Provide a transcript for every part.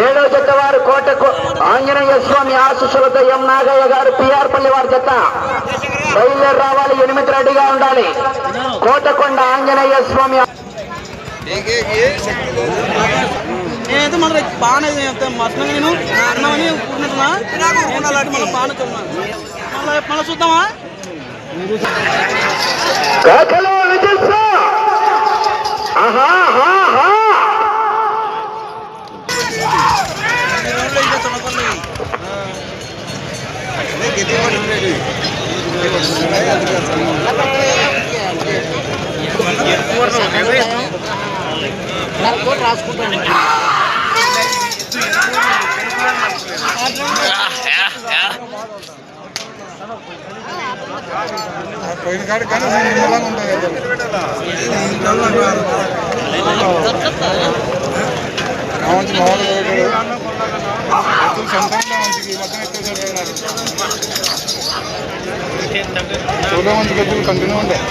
ఏడో జత వారు కోటకు ఆంజనేయ స్వామి ఆశీస్సులతో ఎం నాగయ్య గారు పిఆర్ పల్లి వారి జత బయలుదేరి రావాలి. 8 రెడీగా ఉండాలి. కోటకొండ ఆంజనేయ స్వామి నేనైతే మన బాగానే మసలంగా నేను అన్నమని కూర్చున్నట్టున్నా మళ్ళీ చూద్దామా రాసుకుంటాను పోయిన కాడికి కానీ నిమ్మలంగా ఉంటుంది మంచి మామూలు సంతానంలో మంచికి మొత్తం ఎత్తేసారు చూడ మంచి గడ్డలు కంటిన్యూ ఉంటాయి.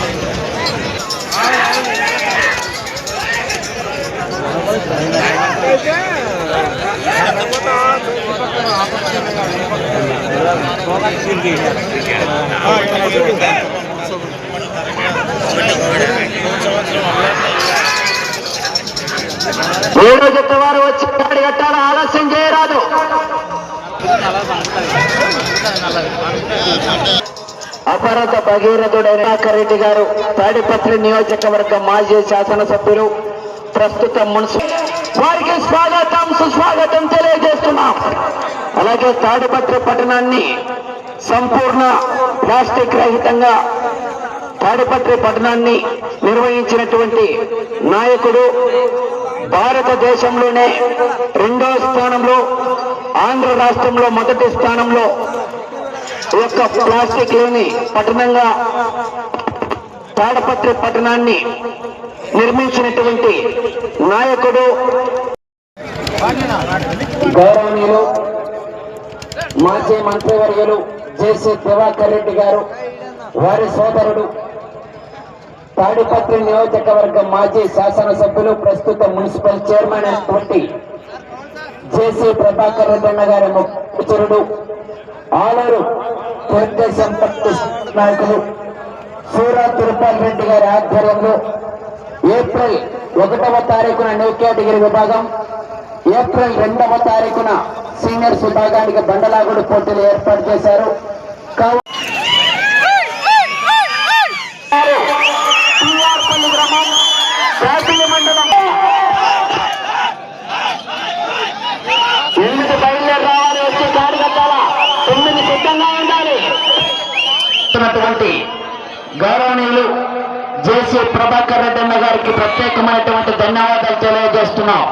ఏడో జత వారు వచ్చి కాడి కట్టాల ఆలస్యం చేయరాదు. అపరత భగీరథుడైన రెడ్డి గారు తాడిపత్రి నియోజకవర్గ మాజీ శాసనసభ్యులు, ప్రస్తుత మున్సిపల్ వారికి స్వాగతం సుస్వాగతం తెలియజేస్తున్నాం. అలాగే తాడిపత్రి పట్టణాన్ని సంపూర్ణ ప్లాస్టిక్ రహితంగా తాడిపత్రి పట్టణాన్ని నిర్వహించినటువంటి నాయకుడు, భారతదేశంలోనే 2వ స్థానంలో, ఆంధ్ర రాష్ట్రంలో 1వ స్థానంలో ఈ యొక్క ప్లాస్టిక్ లేని పట్టణంగా తాడిపత్రి పట్టణాన్ని నిర్మించినటువంటి నాయకుడు, గౌరవనీయులు మాజీ మంత్రివర్యులు జేసీ దివాకర్ రెడ్డి గారు, వారి సోదరుడు తాడిపత్రి నియోజకవర్గ మాజీ శాసనసభ్యులు, ప్రస్తుత మున్సిపల్ చైర్మన్ అయినటువంటి జేసీ ప్రభాకర్ రెడ్డి అన్న గారి ముఖ్యుడు, ఆలూరు తెలుగుదేశం పార్టీ నాయకులు సూరా తిరుపతి రెడ్డి గారి ఆధ్వర్యంలో ఏప్రిల్ 1వ తారీఖున న్యూ కేటగిరీ విభాగం, ఏప్రిల్ 2వ తారీఖున సీనియర్స్ విభాగానికి బండలాగుడు పోటీలు ఏర్పాటు చేశారు. మండలం ఎందుకు బయలుదేరి రావాలి, వచ్చి కాడి కట్టాలా, 9 సిద్ధంగా ఉండాలి. గౌరవనీయులు జేసీ ప్రభాకర్ రెడ్డి అన్న గారికి ప్రత్యేకమైనటువంటి ధన్యవాదాలు తెలియజేస్తున్నాం.